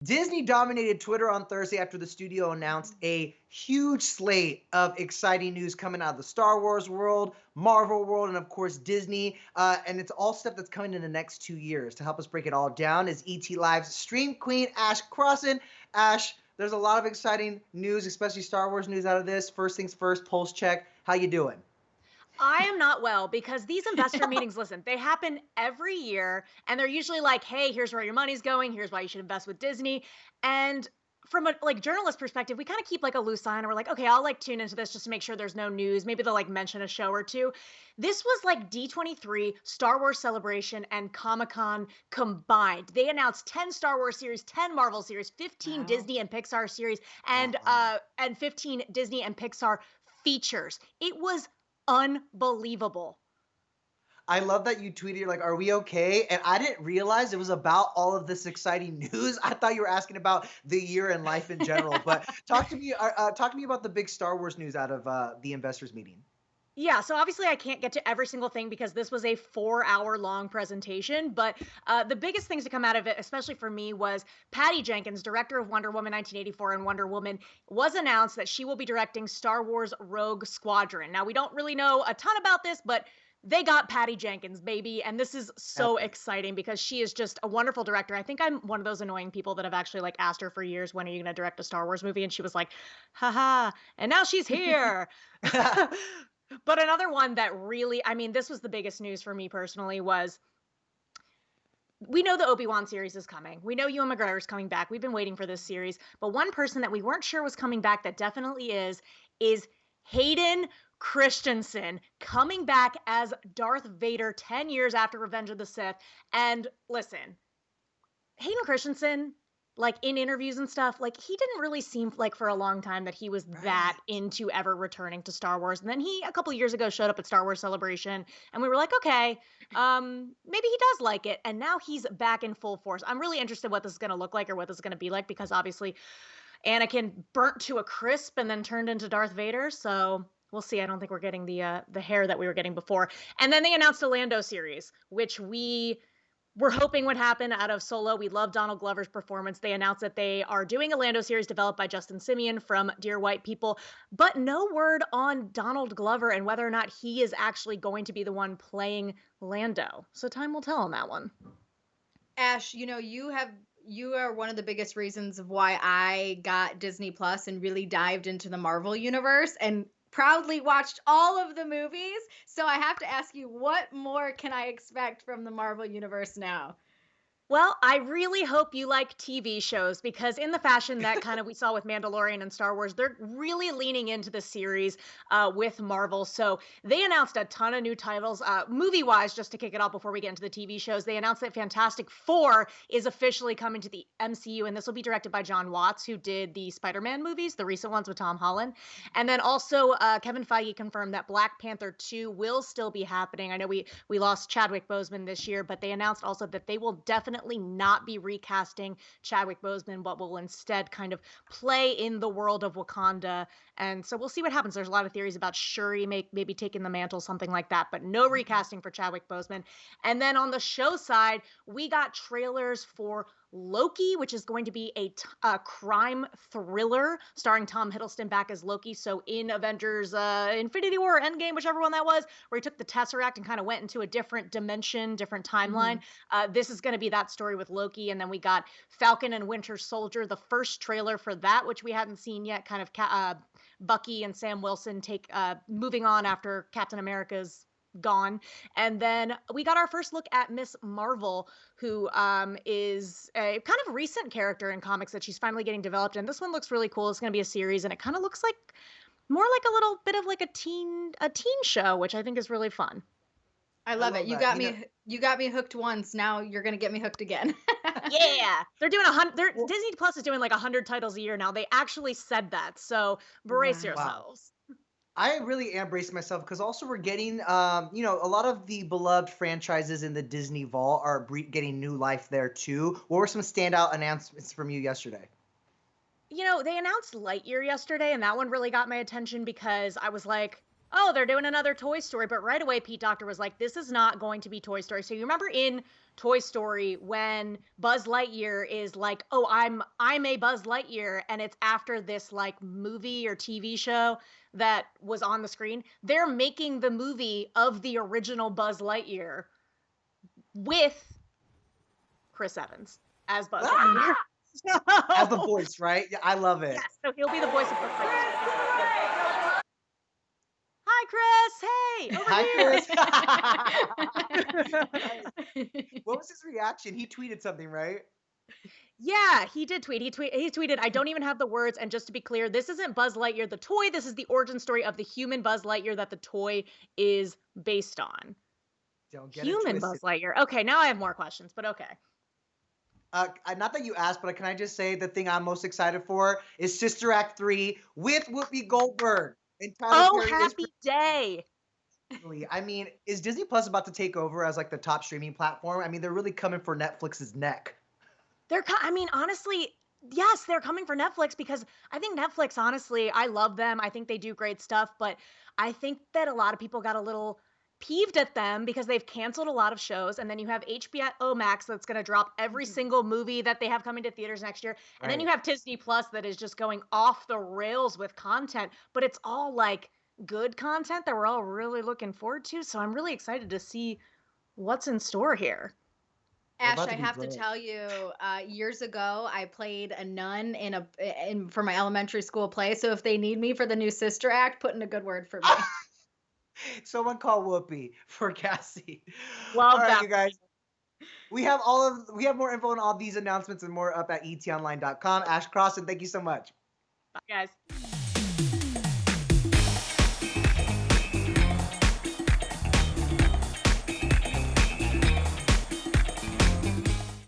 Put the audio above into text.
Disney dominated Twitter on Thursday after the studio announced a huge slate of exciting news coming out of the Star Wars world, Marvel world, and of course Disney. And it's all stuff that's coming in the next 2 years. To help us break it all down is etlive's stream queen, Ash Crossan. Ash, there's a lot of exciting news, especially Star Wars news out of this. First things first, pulse check. How you doing? I am not well because these investor meetings, listen, they happen every year and they're usually like, hey, here's where your money's going. Here's why you should invest with Disney. And from a journalist perspective, we kind of keep like a loose eye and we're like, okay, I'll like tune into this just to make sure there's no news. Maybe they'll like mention a show or two. This was like D23, Star Wars Celebration, and Comic-Con combined. They announced 10 Star Wars series, 10 Marvel series, 15 Wow. Disney and Pixar series, Wow. and 15 Disney and Pixar features. It was unbelievable. I love that you tweeted, you're like, are we okay? And I didn't realize it was about all of this exciting news. I thought you were asking about the year and life in general. But talk to me about the big Star Wars news out of the investors meeting. Yeah, so obviously I can't get to every single thing because this was a 4-hour long presentation. But the biggest things to come out of it, especially for me, was Patty Jenkins, director of Wonder Woman 1984 and Wonder Woman, was announced that she will be directing Star Wars Rogue Squadron. Now, we don't really know a ton about this, but they got Patty Jenkins, baby. And this is so Epic. exciting because she is just a wonderful director. I think I'm one of those annoying people that have actually like asked her for years, when are you going to direct a Star Wars movie? And she was like, haha, and now she's here. But another one that really, I mean, this was the biggest news for me personally was, we know the Obi-Wan series is coming. We know Ewan McGregor's coming back. We've been waiting for this series. But one person that we weren't sure was coming back that definitely is Hayden Christensen coming back as Darth Vader 10 years after Revenge of the Sith. And listen, Hayden Christensen, like in interviews and stuff, like he didn't really seem like for a long time that he was that Right. into ever returning to Star Wars. And then he a couple years ago showed up at Star Wars Celebration and we were like, okay, maybe he does like it. And now he's back in full force. I'm really interested what this is going to look like or what this is going to be like, because obviously Anakin burnt to a crisp and then turned into Darth Vader. So we'll see. I don't think we're getting the hair that we were getting before. And then they announced a Lando series, which we're hoping would happen out of Solo. We love Donald Glover's performance. They announced that they are doing a Lando series developed by Justin Simeon from Dear White People, but no word on Donald Glover and whether or not he is actually going to be the one playing Lando. So time will tell on that one. Ash, you are one of the biggest reasons of why I got Disney Plus and really dived into the Marvel universe and proudly watched all of the movies. So I have to ask you, what more can I expect from the Marvel universe now? Well, I really hope you like TV shows, because in the fashion that kind of we saw with Mandalorian and Star Wars, they're really leaning into the series with Marvel. So they announced a ton of new titles, movie-wise, just to kick it off before we get into the TV shows. They announced that Fantastic Four is officially coming to the MCU, and this will be directed by John Watts, who did the Spider-Man movies, the recent ones with Tom Holland. And then also Kevin Feige confirmed that Black Panther 2 will still be happening. I know we lost Chadwick Boseman this year, but they announced also that they will definitely not be recasting Chadwick Boseman, but will instead kind of play in the world of Wakanda. And so we'll see what happens. There's a lot of theories about Shuri maybe taking the mantle, something like that, but no recasting for Chadwick Boseman. And then on the show side, we got trailers for Loki, which is going to be a crime thriller starring Tom Hiddleston back as Loki. So in Avengers Infinity War or Endgame, whichever one that was, where he took the Tesseract and kind of went into a different dimension, different timeline. Mhm. This is going to be that story with Loki. And then we got Falcon and Winter Soldier, the first trailer for that, which we hadn't seen yet, kind of Bucky and Sam Wilson moving on after Captain America's gone. And then we got our first look at Miss Marvel, who is a kind of recent character in comics that she's finally getting developed. And this one looks really cool. It's going to be a series, and it kind of looks like more like a little bit of like a teen show, which I think is really fun. I I love it. love You that. got me you got me hooked once. Now you're going to get me hooked again. Yeah, they're doing 100. Disney Plus is doing like 100 titles a year now. They actually said that, so brace Wow. Wow. yourselves. I really am bracing myself because also we're getting, a lot of the beloved franchises in the Disney vault are getting new life there too. What were some standout announcements from you yesterday? They announced Lightyear yesterday, and that one really got my attention because I was like, oh, they're doing another Toy Story. But right away, Pete Docter was like, this is not going to be Toy Story. So you remember in Toy Story when Buzz Lightyear is like, oh, I'm a Buzz Lightyear, and it's after this like movie or TV show that was on the screen. They're making the movie of the original Buzz Lightyear with Chris Evans as Buzz Lightyear. As the voice, right? Yeah, I love it. Yes, so he'll be the voice of Buzz Lightyear. Hi, Chris. Hey, over Hi, Chris. What was his reaction? He tweeted something, right? Yeah, he did tweet. He tweeted, I don't even have the words. And just to be clear, this isn't Buzz Lightyear, the toy. This is the origin story of the human Buzz Lightyear that the toy is based on. Don't get Human it Buzz twisted. Lightyear. Okay, now I have more questions, but okay. Not that you asked, but can I just say the thing I'm most excited for is Sister Act 3 with Whoopi Goldberg. And Tyler Oh, Perry happy day. I mean, is Disney Plus about to take over as like the top streaming platform? I mean, they're really coming for Netflix's neck. I mean, honestly, yes, they're coming for Netflix because I think Netflix, honestly, I love them. I think they do great stuff, but I think that a lot of people got a little peeved at them because they've canceled a lot of shows. And then you have HBO Max that's going to drop every single movie that they have coming to theaters next year. And then you have Disney Plus that is just going off the rails with content, but it's all like good content that we're all really looking forward to. So I'm really excited to see what's in store here. Ash, I have to tell you, years ago, I played a nun for my elementary school play. So if they need me for the new Sister Act, put in a good word for me. Someone call Whoopi for Cassie. Love all right, that. you guys. We have more info on all these announcements and more up at etonline.com. Ash Crossan, thank you so much. Bye, guys.